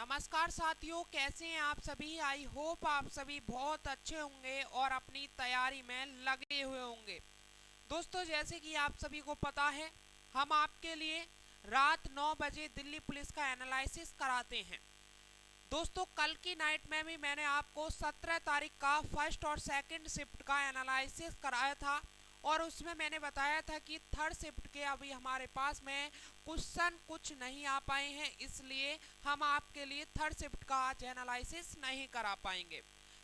नमस्कार साथियों, कैसे हैं आप सभी। आई होप आप सभी बहुत अच्छे होंगे और अपनी तैयारी में लगे हुए होंगे। दोस्तों, जैसे कि आप सभी को पता है, हम आपके लिए रात 9 बजे दिल्ली पुलिस का एनालिसिस कराते हैं। दोस्तों, कल की नाइट में भी मैंने आपको 17 तारीख का फर्स्ट और सेकंड शिफ्ट का एनालिसिस कराया था और उसमें मैंने बताया था कि थर्ड शिफ्ट के अभी हमारे पास में क्वेश्चन कुछ नहीं आ पाए हैं, इसलिए हम आपके लिए थर्ड शिफ्ट का आज एनालिसिस नहीं करा पाएंगे।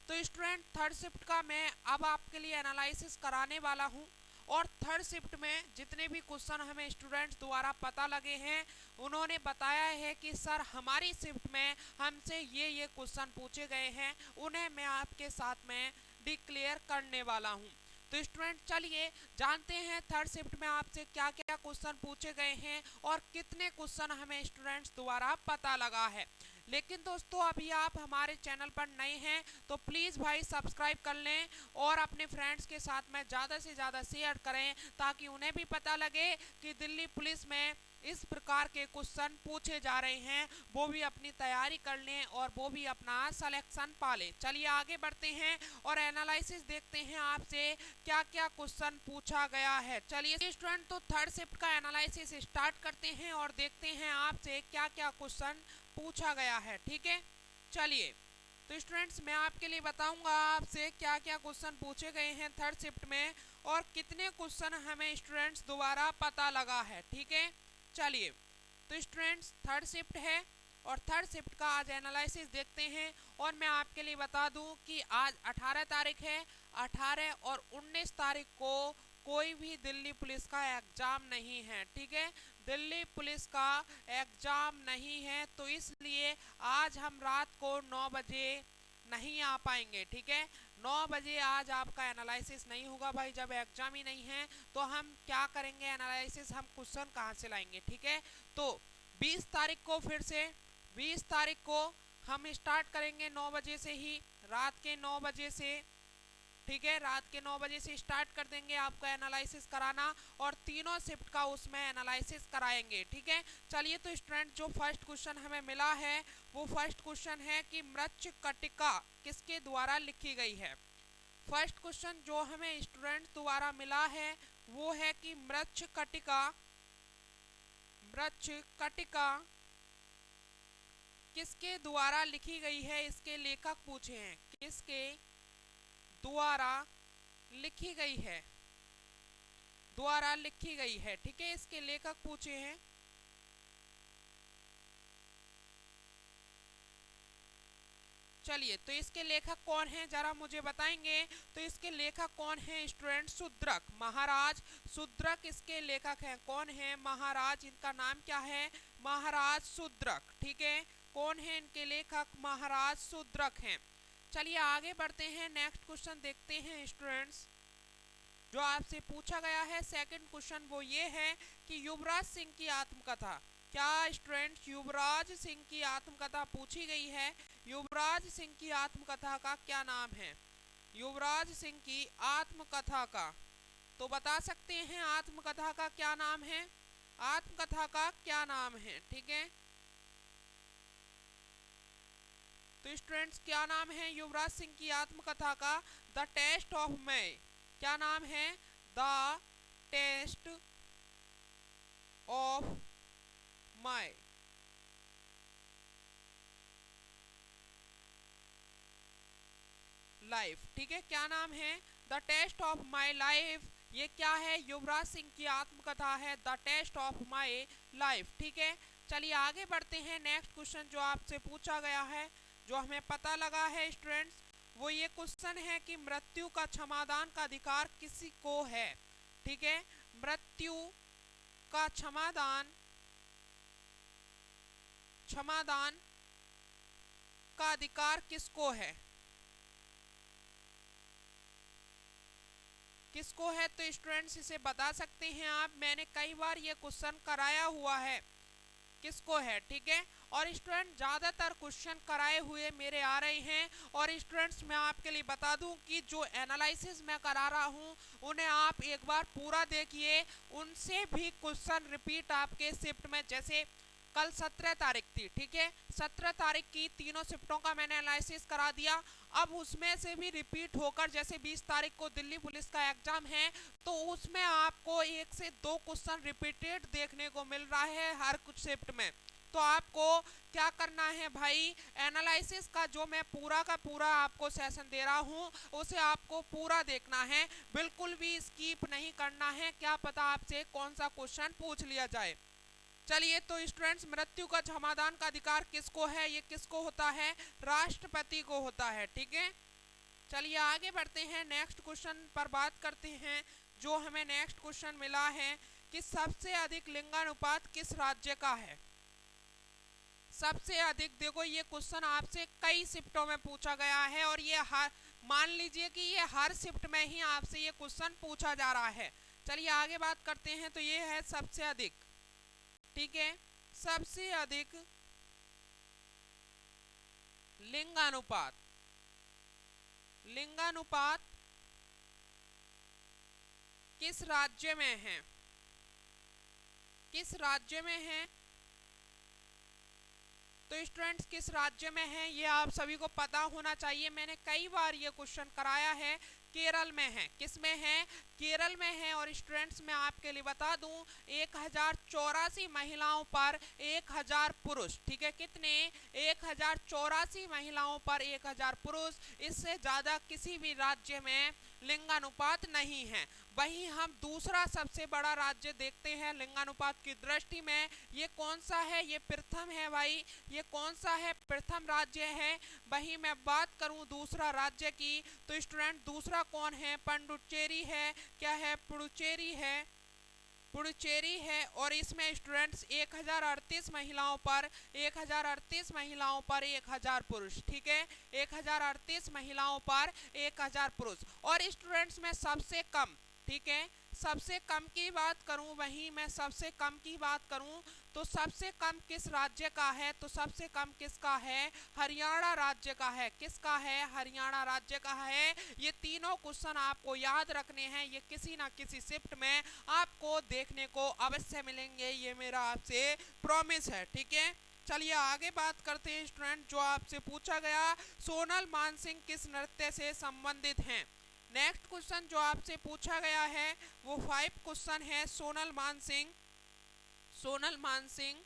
तो स्टूडेंट, थर्ड शिफ्ट का मैं अब आपके लिए एनालिसिस कराने वाला हूं और थर्ड शिफ्ट में जितने भी क्वेश्चन हमें स्टूडेंट्स द्वारा पता लगे हैं, उन्होंने बताया है कि सर हमारी शिफ्ट में हमसे ये क्वेश्चन पूछे गए हैं, उन्हें मैं आपके साथ में डिक्लेयर करने वाला हूं। तो स्टूडेंट, चलिए जानते हैं थर्ड शिफ्ट में आपसे क्या क्या क्वेश्चन पूछे गए हैं और कितने क्वेश्चन हमें स्टूडेंट्स द्वारा पता लगा है। लेकिन दोस्तों, अभी आप हमारे चैनल पर नए हैं तो प्लीज़ भाई सब्सक्राइब कर लें और अपने फ्रेंड्स के साथ में ज़्यादा से ज़्यादा शेयर करें ताकि उन्हें भी पता लगे कि दिल्ली पुलिस में इस प्रकार के क्वेश्चन पूछे जा रहे हैं, वो भी अपनी तैयारी कर लें और वो भी अपना सिलेक्शन पा लें। चलिए आगे बढ़ते हैं और एनालिसिस देखते हैं आपसे क्या क्या क्वेश्चन पूछा गया है। चलिए स्टूडेंट, तो थर्ड शिफ्ट का एनालिसिस स्टार्ट करते हैं और देखते हैं आपसे क्या क्या क्वेश्चन पूछा गया है। ठीक है, चलिए। तो स्टूडेंट्स, मैं आपके लिए बताऊंगा आपसे क्या क्या क्वेश्चन पूछे गए हैं थर्ड शिफ्ट में और कितने क्वेश्चन हमें स्टूडेंट्स दोबारा पता लगा है। ठीक है, चलिए। तो स्टूडेंट्स, थर्ड शिफ्ट है और थर्ड शिफ्ट का आज एनालिसिस देखते हैं और मैं आपके लिए बता दूं कि आज 18 तारीख है। 18 और 19 तारीख को कोई भी दिल्ली पुलिस का एग्जाम नहीं है। ठीक है, दिल्ली पुलिस का एग्जाम नहीं है, तो इसलिए आज हम रात को 9 बजे नहीं आ पाएंगे। ठीक है, 9 बजे आज आपका एनालिसिस नहीं होगा भाई, जब एग्जाम ही नहीं है तो हम क्या करेंगे एनालिसिस, हम क्वेश्चन कहाँ से लाएंगे। ठीक है, तो 20 तारीख को फिर से 20 तारीख को हम स्टार्ट करेंगे 9 बजे से ही, रात के 9 बजे से। ठीक है, रात के 9 बजे से स्टार्ट कर देंगे आपका एनालिसिस कराना और तीनों शिफ्ट का उसमें एनालिसिस कराएंगे। ठीक है, चलिए। तो स्टूडेंट, जो फर्स्ट क्वेश्चन हमें मिला है वो फर्स्ट क्वेश्चन है कि मृच्छकटिका किसके द्वारा लिखी गई है। फर्स्ट क्वेश्चन जो हमें स्टूडेंट द्वारा मिला है वो है कि मृच्छकटिका मृच्छकटिका किसके द्वारा लिखी गई है, इसके लेखक पूछे हैं। किसके द्वारा लिखी गई है, द्वारा लिखी गई है। ठीक है, इसके लेखक पूछे हैं। चलिए, तो इसके लेखक कौन हैं जरा मुझे बताएंगे। तो इसके लेखक कौन हैं स्टूडेंट? शूद्रक, महाराज शूद्रक इसके लेखक हैं। कौन है? महाराज, इनका नाम क्या है? महाराज शूद्रक। ठीक है, कौन है इनके लेखक? महाराज शूद्रक हैं। चलिए आगे बढ़ते हैं, नेक्स्ट क्वेश्चन देखते हैं स्टूडेंट्स जो आपसे पूछा गया है। सेकंड क्वेश्चन वो ये है कि युवराज सिंह की आत्मकथा, क्या स्टूडेंट्स युवराज सिंह की आत्मकथा पूछी गई है। युवराज सिंह की आत्मकथा का क्या नाम है? युवराज सिंह की आत्मकथा का, तो बता सकते हैं आत्मकथा का क्या नाम है? आत्मकथा का क्या नाम है? ठीक है, तो स्टूडेंट्स क्या नाम है युवराज सिंह की आत्मकथा का? The test of my. क्या नाम है? The test of my life. ठीक है, क्या नाम है? The test of my life. ये क्या है? युवराज सिंह की आत्मकथा है the test of my life. ठीक है, चलिए आगे बढ़ते हैं। नेक्स्ट क्वेश्चन जो आपसे पूछा गया है, जो हमें पता लगा है स्टूडेंट्स, वो ये क्वेश्चन है कि मृत्यु का क्षमादान का अधिकार किसी को है। ठीक है, मृत्यु का क्षमादान क्षमादान का अधिकार किसको है? किसको है? तो स्टूडेंट्स इसे बता सकते हैं आप, मैंने कई बार ये क्वेश्चन कराया हुआ है, किसको है। ठीक है, और स्टूडेंट ज़्यादातर क्वेश्चन कराए हुए मेरे आ रहे हैं और स्टूडेंट्स मैं आपके लिए बता दूं कि जो एनालिसिस मैं करा रहा हूं उन्हें आप एक बार पूरा देखिए, उनसे भी क्वेश्चन रिपीट आपके शिफ्ट में, जैसे कल 17 तारीख थी, ठीक है। 17 तारीख की तीनों शिफ्टों का मैंने एनालिसिस करा दिया। अब उसमें से भी रिपीट होकर, जैसे 20 तारीख को दिल्ली पुलिस का एग्जाम है, तो उसमें आपको 1 से 2 क्वेश्चन रिपीटेड देखने को मिल रहा है हर कुछ शिफ्ट में। तो आपको क्या करना है भाई, एनालिसिस का जो मैं पूरा का पूरा आपको सेशन दे रहा हूँ उसे आपको पूरा देखना है, बिल्कुल भी स्किप नहीं करना है। क्या पता आपसे कौन सा क्वेश्चन पूछ लिया जाए। चलिए, तो स्टूडेंट्स, मृत्यु का समाधान का अधिकार किसको है? ये किसको होता है? राष्ट्रपति को होता है, ठीक है। चलिए आगे बढ़ते हैं, नेक्स्ट क्वेश्चन पर बात करते हैं। जो हमें नेक्स्ट क्वेश्चन मिला है कि सबसे अधिक लिंगानुपात किस राज्य का है? सबसे अधिक, देखो ये क्वेश्चन आपसे कई शिफ्टों में पूछा गया है और ये हर, मान लीजिए कि ये हर शिफ्ट में ही आपसे ये क्वेश्चन पूछा जा रहा है। चलिए आगे बात करते हैं। तो ये है सबसे अधिक, ठीक है, सबसे अधिक लिंगानुपात। लिंगानुपात किस राज्य में है? किस राज्य में है? तो स्टूडेंट्स, किस राज्य में है ये आप सभी को पता होना चाहिए। मैंने कई बार ये क्वेश्चन कराया है। केरल में है। किस में है? केरल में है। और स्टूडेंट्स, मैं आपके लिए बता दूं, 1084 महिलाओं पर 1000 पुरुष, ठीक है। कितने? 1084 महिलाओं पर 1000 पुरुष। इससे ज्यादा किसी भी राज्य में लिंगानुपात नहीं है। वहीं हम दूसरा सबसे बड़ा राज्य देखते हैं लिंगानुपात की दृष्टि में। ये कौन सा है? ये प्रथम है भाई। ये कौन सा है? प्रथम राज्य है। वहीं मैं बात करूं दूसरा राज्य की, तो स्टूडेंट दूसरा कौन है? पुडुचेरी है। क्या है? पुडुचेरी है। पुडुचेरी है। और इसमें स्टूडेंट्स 1038 महिलाओं पर 1038 महिलाओं पर 1000 पुरुष, ठीक है। 1038 महिलाओं पर 1000 पुरुष। और स्टूडेंट्स में सबसे कम, ठीक है, सबसे कम की बात करूं, वहीं मैं सबसे कम की बात करूं तो सबसे कम किस राज्य का है? तो सबसे कम किसका है? हरियाणा राज्य का है। किसका है? हरियाणा राज्य का है। ये तीनों क्वेश्चन आपको याद रखने हैं। ये किसी ना किसी शिफ्ट में आपको देखने को अवश्य मिलेंगे, ये मेरा आपसे प्रॉमिस है, ठीक है। चलिए आगे बात करते हैं स्टूडेंट। जो आपसे पूछा गया, सोनल मानसिंह किस नृत्य से संबंधित हैं? नेक्स्ट क्वेश्चन जो आपसे पूछा गया है वो 5 क्वेश्चन है। सोनल मानसिंह, सोनल मानसिंह,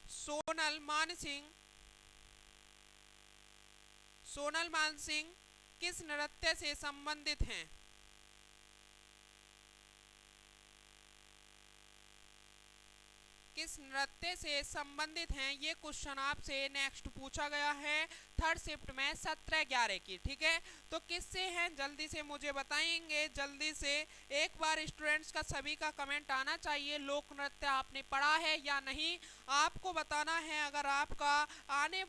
सोनल मानसिंह, सोनल मानसिंह किस नृत्य से संबंधित हैं? किस नृत्य से संबंधित हैं? ये क्वेश्चन आपसे नेक्स्ट पूछा गया है थर्ड शिफ्ट में 17/11 की, ठीक है। तो किससे हैं जल्दी से मुझे बताएंगे, जल्दी से। एक बार स्टूडेंट्स का सभी का कमेंट आना चाहिए, लोक नृत्य आपने पढ़ा है या नहीं, आपको बताना है। अगर आपका आने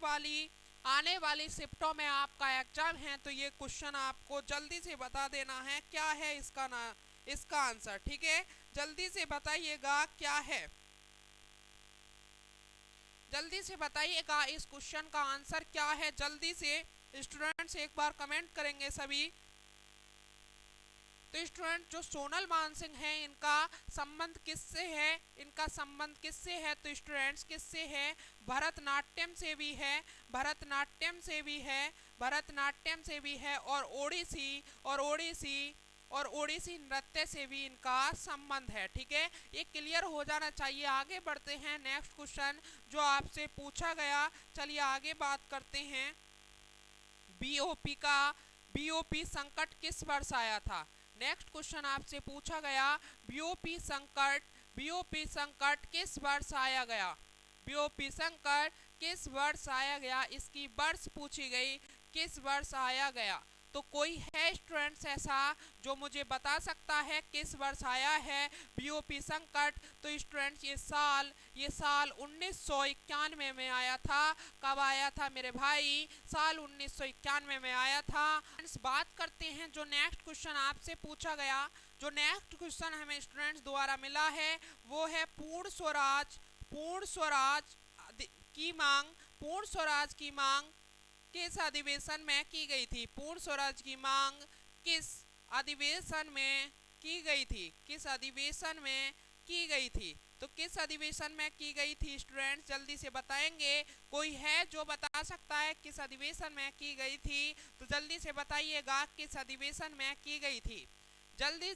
वाली शिफ्टों में आपका एग्जाम है तो ये क्वेश्चन आपको जल्दी से बता देना है क्या है इसका आंसर, ठीक है। जल्दी से बताइएगा क्या है, जल्दी से बताइएगा इस क्वेश्चन का आंसर क्या है। जल्दी से स्टूडेंट्स एक बार कमेंट करेंगे सभी। तो स्टूडेंट, जो सोनल मानसिंह है इनका संबंध किससे है? इनका संबंध किससे है? तो स्टूडेंट्स किससे है? भरतनाट्यम से भी है, भरतनाट्यम से भी है, भरतनाट्यम से भी है। और ओडिसी नृत्य से भी इनका संबंध है, ठीक है। ये क्लियर हो जाना चाहिए। आगे बढ़ते हैं, नेक्स्ट क्वेश्चन जो आपसे पूछा गया। चलिए आगे बात करते हैं। बीओपी संकट किस वर्ष आया था? नेक्स्ट क्वेश्चन आपसे पूछा गया, बीओपी संकट किस वर्ष आया गया? बीओपी संकट किस वर्ष आया गया? इसकी वर्ष पूछी गई, किस वर्ष आया गया। तो कोई है स्टूडेंट्स ऐसा जो मुझे बता सकता है किस वर्ष आया है बीओपी संकट? तो स्टूडेंट्स, ये साल 1991 में आया था। कब आया था मेरे भाई? साल 1991 में आया था। बात करते हैं जो नेक्स्ट क्वेश्चन आपसे पूछा गया। जो नेक्स्ट क्वेश्चन हमें स्टूडेंट्स द्वारा मिला है वो है पूर्ण स्वराज की मांग, पूर्ण स्वराज की मांग किस अधिवेशन में की गई थी? पूर्ण स्वराज की मांग किस अधिवेशन में की गई थी? किस अधिवेशन में की गई थी? तो किस अधिवेशन में की गई थी स्टूडेंट्स, जल्दी से बताएंगे। कोई है जो बता सकता है किस अधिवेशन में की गई थी, तो जल्दी से बताइएगा किस अधिवेशन में की गई थी। जल्दी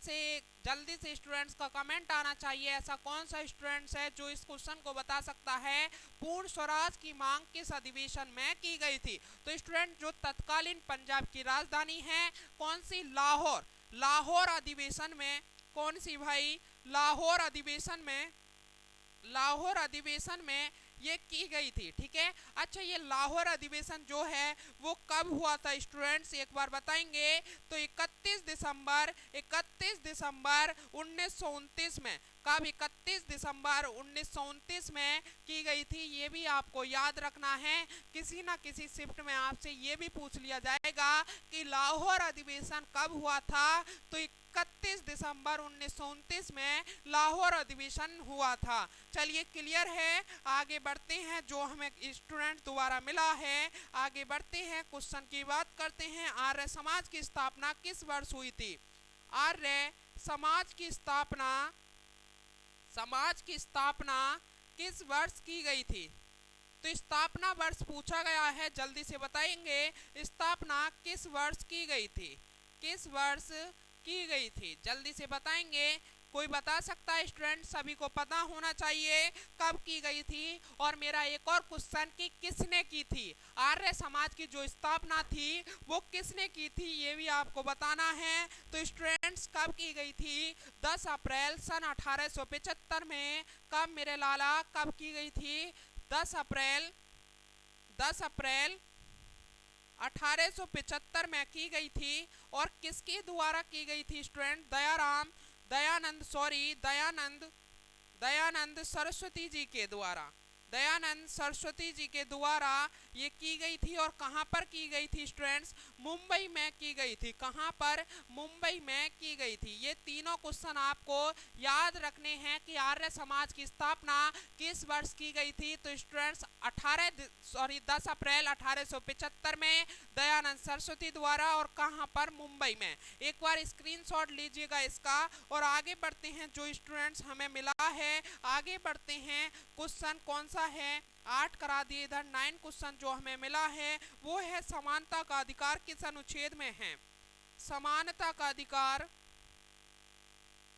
से स्टूडेंट्स का कमेंट आना चाहिए। ऐसा कौन सा स्टूडेंट्स है जो इस क्वेश्चन को बता सकता है पूर्ण स्वराज की मांग किस अधिवेशन में की गई थी। तो स्टूडेंट जो तत्कालीन पंजाब की राजधानी है कौन सी, लाहौर। लाहौर अधिवेशन में कौन सी भाई, लाहौर अधिवेशन में, लाहौर अधिवेशन में ये की गई थी। ठीक है, अच्छा ये लाहौर अधिवेशन जो है वो कब हुआ था स्टूडेंट्स, एक बार बताएंगे। तो 31 दिसंबर 1929 में। कब, 31 दिसंबर 1929 में की गई थी, ये भी आपको याद रखना है। किसी ना किसी शिफ्ट में आपसे ये भी पूछ लिया जाएगा कि लाहौर अधिवेशन कब हुआ था। तो 31 दिसंबर 1929 में लाहौर अधिवेशन हुआ था। चलिए क्लियर है, आगे बढ़ते हैं। जो हमें स्टूडेंट दोबारा मिला है, आगे बढ़ते हैं, क्वेश्चन की बात करते हैं। आर्य समाज की स्थापना किस वर्ष हुई थी। आर्य समाज की स्थापना, समाज की स्थापना किस वर्ष की गई थी। तो स्थापना वर्ष पूछा गया है, जल्दी से बताएंगे स्थापना किस वर्ष की गई थी, किस वर्ष की गई थी, जल्दी से बताएंगे। कोई बता सकता है स्टूडेंट, सभी को पता होना चाहिए कब की गई थी। और मेरा एक और क्वेश्चन कि किसने की थी, आर्य समाज की जो स्थापना थी वो किसने की थी, ये भी आपको बताना है। तो स्टूडेंट्स कब की गई थी, 10 अप्रैल सन 1875 में। कब मेरे लाला, कब की गई थी, 10 अप्रैल 1875 में की गई थी। और किसके द्वारा की गई थी स्टूडेंट, दयानंद सरस्वती जी के द्वारा, दयानंद सरस्वती जी के द्वारा ये की गई थी। और कहां पर की गई थी स्टूडेंट्स, मुंबई में की गई थी। कहां पर, मुंबई में की गई थी। ये तीनों क्वेश्चन आपको याद रखने हैं कि आर्य समाज की स्थापना किस वर्ष की गई थी। तो स्टूडेंट्स 10 अप्रैल 1875 में दयानंद सरस्वती द्वारा, और कहां पर, मुंबई में। एक बार स्क्रीनशॉट लीजिएगा इसका। और आगे बढ़ते हैं, जो स्टूडेंट्स हमें मिला है आगे बढ़ते हैं। क्वेश्चन कौन सा है, 8 करा दिए इधर। 9 क्वेश्चन जो हमें मिला है वो है समानता का अधिकार किस अनुच्छेद में है। समानता का अधिकार,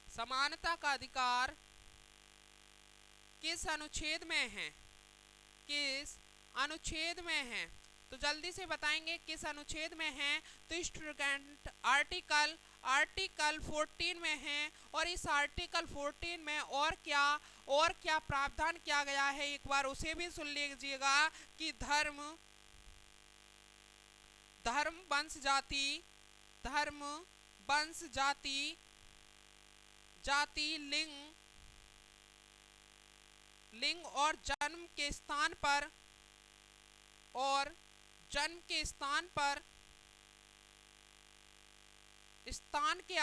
समानता का अधिकार किस अनुच्छेद में है, किस अनुच्छेद में है। तो जल्दी से बताएंगे किस अनुच्छेद में है। तो स्टूडेंट आर्टिकल 14 में है। और इस आर्टिकल 14 में और क्या प्रावधान किया गया है, एक बार उसे भी सुन लीजिएगा कि धर्म वंश जाति लिंग और जन्म के स्थान पर, और जन्म के स्थान पर, स्थान के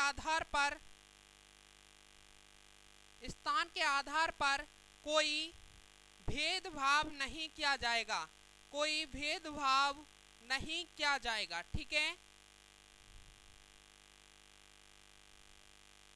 आधार पर कोई भेदभाव नहीं किया जाएगा, कोई भेदभाव नहीं किया जाएगा। ठीक है,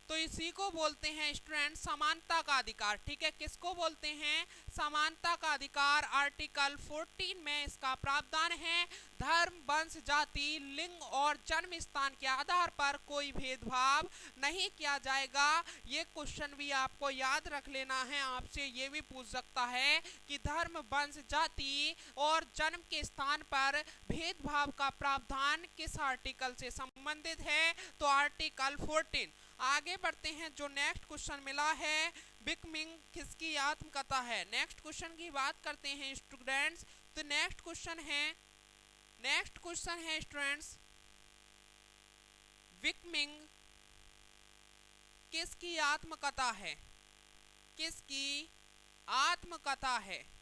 तो इसी को बोलते हैं स्टूडेंट समानता का अधिकार। ठीक है, किसको बोलते हैं, समानता का अधिकार। आर्टिकल 14 में इसका प्रावधान है, धर्म वंश जाति लिंग और जन्म स्थान के आधार पर कोई भेदभाव नहीं किया जाएगा। ये क्वेश्चन भी आपको याद रख लेना है, आपसे ये भी पूछ सकता है कि धर्म वंश जाति और जन्म के स्थान पर भेदभाव का प्रावधान किस आर्टिकल से संबंधित है। तो आर्टिकल 14। आगे बढ़ते हैं, जो नेक्स्ट क्वेश्चन मिला है, बिकमिंग किसकी आत्मकथा है। नेक्स्ट क्वेश्चन की बात करते हैं स्टूडेंट्स। तो नेक्स्ट क्वेश्चन है स्टूडेंट्स, बिकमिंग किसकी आत्मकथा है, किसकी आत्मकथा है।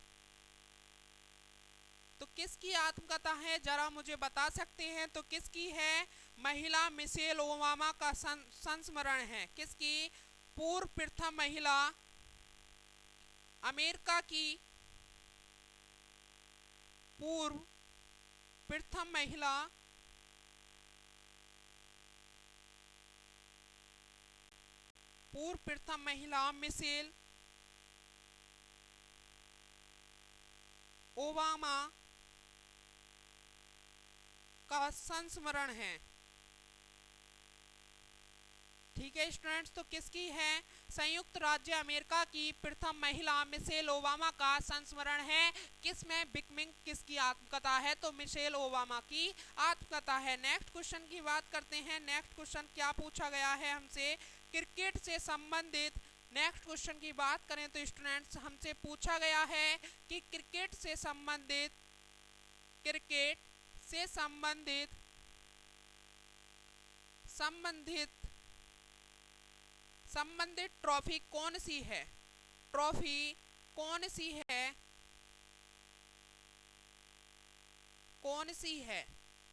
तो किसकी आत्मकथा है जरा मुझे बता सकते हैं, तो किसकी है, महिला मिशेल ओबामा का संस्मरण है। किसकी, पूर्व प्रथम महिला, अमेरिका की पूर्व प्रथम महिला, मिशेल ओबामा का संस्मरण है। ठीक है स्टूडेंट्स, तो किसकी है? संयुक्त राज्य अमेरिका की प्रथम महिला मिशेल ओबामा का संस्मरण है। किसमें? बिकमिंग किसकी आत्मकथा है? तो मिशेल ओबामा की आत्मकथा है। नेक्स्ट क्वेश्चन की बात करते हैं। नेक्स्ट क्वेश्चन क्या पूछा गया है हमसे? क्रिकेट से संबंधित नेक्स्ट क्वेश्चन की बात करें तो स्टूडेंट्स हमसे पूछा गया है कि क्रिकेट से संबंधित संबंधित ट्रॉफी कौन सी है? ट्रॉफी कौन सी है? कौन सी है?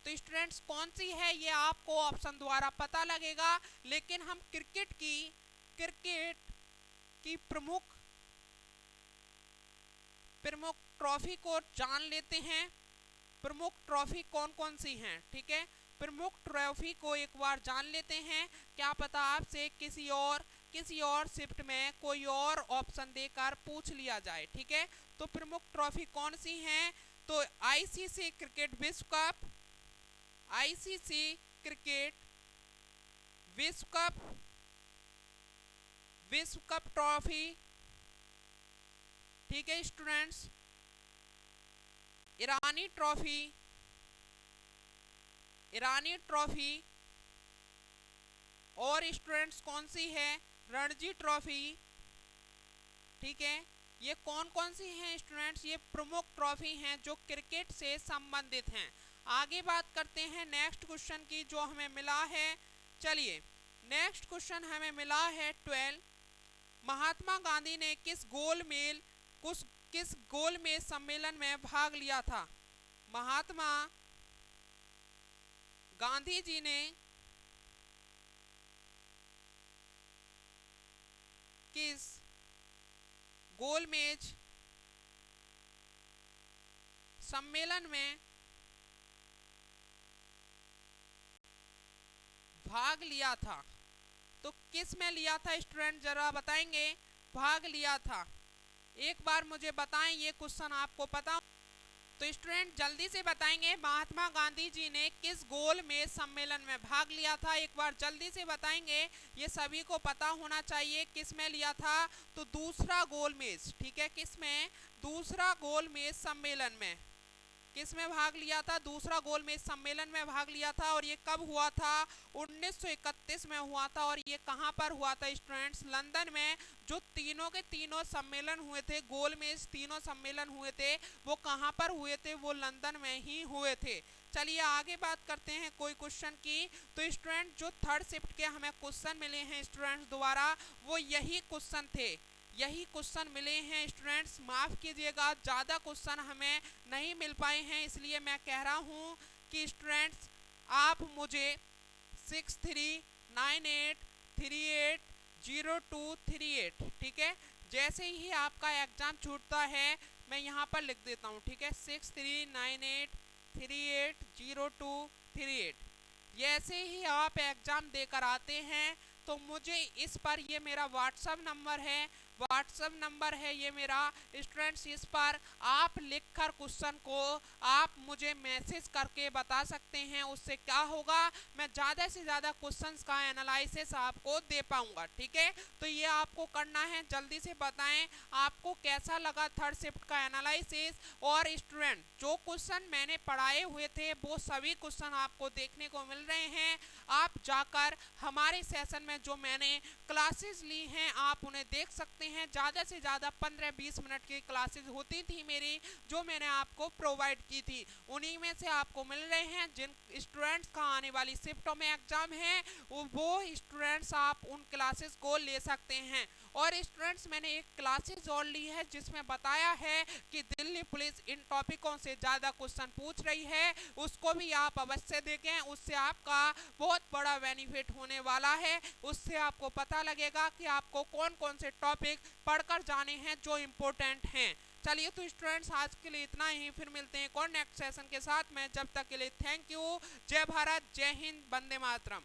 तो स्टूडेंट्स कौन सी है ये आपको ऑप्शन द्वारा पता लगेगा, लेकिन हम क्रिकेट की प्रमुख ट्रॉफी को जान लेते हैं। प्रमुख ट्रॉफी कौन कौन सी हैं? ठीक है, प्रमुख ट्रॉफी को एक बार जान लेते हैं। क्या पता आपसे किसी और शिफ्ट में कोई और ऑप्शन देकर पूछ लिया जाए। ठीक है, तो प्रमुख ट्रॉफी कौन सी हैं? तो आईसीसी क्रिकेट विश्व कप, आईसीसी क्रिकेट विश्व कप ट्रॉफी। ठीक है स्टूडेंट्स, ईरानी ट्रॉफी और स्टूडेंट्स कौन सी है? रणजी ट्रॉफी। ठीक है, ये कौन कौन सी हैं स्टूडेंट्स? ये प्रमुख ट्रॉफी हैं जो क्रिकेट से संबंधित हैं। आगे बात करते हैं नेक्स्ट क्वेश्चन की जो हमें मिला है। चलिए नेक्स्ट क्वेश्चन हमें मिला है 12। महात्मा गांधी ने किस गोलमेज सम्मेलन में भाग लिया था? महात्मा गांधी जी ने किस गोलमेज सम्मेलन में भाग लिया था? तो किस में लिया था स्टूडेंट, जरा बताएंगे? भाग लिया था, एक बार मुझे बताएं, ये क्वेश्चन आपको पता? तो स्टूडेंट जल्दी से बताएंगे महात्मा गांधी जी ने किस गोलमेज सम्मेलन में भाग लिया था? एक बार जल्दी से बताएंगे, ये सभी को पता होना चाहिए किस में लिया था। तो दूसरा गोलमेज। ठीक है, किस में? दूसरा गोलमेज सम्मेलन में। किस में भाग लिया था? दूसरा गोलमेज सम्मेलन में भाग लिया था। और ये कब हुआ था? 1931 में हुआ था। और ये कहां पर हुआ था स्टूडेंट्स? लंदन में। जो तीनों के तीनों सम्मेलन हुए थे, गोलमेज तीनों सम्मेलन हुए थे, वो कहां पर हुए थे? वो लंदन में ही हुए थे। चलिए आगे बात करते हैं कोई क्वेश्चन की। तो स्टूडेंट जो थर्ड शिफ्ट के हमें क्वेश्चन मिले हैं स्टूडेंट्स द्वारा, वो यही क्वेश्चन थे, यही क्वेश्चन मिले हैं स्टूडेंट्स। माफ कीजिएगा, ज़्यादा क्वेश्चन हमें नहीं मिल पाए हैं, इसलिए मैं कह रहा हूं कि स्टूडेंट्स आप मुझे 6398380238, ठीक है, जैसे ही आपका एग्जाम छूटता है मैं यहाँ पर लिख देता हूँ। ठीक है, 6398380238। जैसे ही आप एग्जाम देकर आते हैं तो मुझे इस पर, ये मेरा व्हाट्सएप नंबर है, व्हाट्सएप नंबर है ये मेरा स्टूडेंट्स, इस पर आप लिखकर क्वेश्चन को आप मुझे मैसेज करके बता सकते हैं। उससे क्या होगा, मैं ज़्यादा से ज़्यादा क्वेश्चंस का एनालिसिस आपको दे पाऊंगा। ठीक है, तो ये आपको करना है, जल्दी से बताएं आपको कैसा लगा थर्ड शिफ्ट का एनालिसिस। और स्टूडेंट जो क्वेश्चन मैंने पढ़ाए हुए थे वो सभी क्वेश्चन आपको देखने को मिल रहे हैं। आप जाकर हमारे सेशन में जो मैंने क्लासेस ली हैं आप उन्हें देख सकते हैं। ज़्यादा से ज़्यादा 15-20 मिनट की क्लासेस होती थी मेरी, जो मैंने आपको प्रोवाइड की थी, उन्हीं में से आपको मिल रहे हैं। जिन स्टूडेंट्स का आने वाली शिफ्टों में एग्जाम है वो स्टूडेंट्स आप उन क्लासेस को ले सकते हैं। और स्टूडेंट्स मैंने एक क्लासेस और ली है जिसमें बताया है कि दिल्ली पुलिस इन टॉपिकों से ज़्यादा क्वेश्चन पूछ रही है, उसको भी आप अवश्य देखें, उससे आपका बहुत बड़ा बेनिफिट होने वाला है। उससे आपको पता लगेगा कि आपको कौन कौन से टॉपिक पढ़कर जाने हैं जो इम्पोर्टेंट हैं। चलिए तो स्टूडेंट्स आज के लिए इतना ही, फिर मिलते हैं और नेक्स्ट सेशन के साथ में। जब तक के लिए थैंक यू। जय भारत, जय हिंद, वंदे मातरम।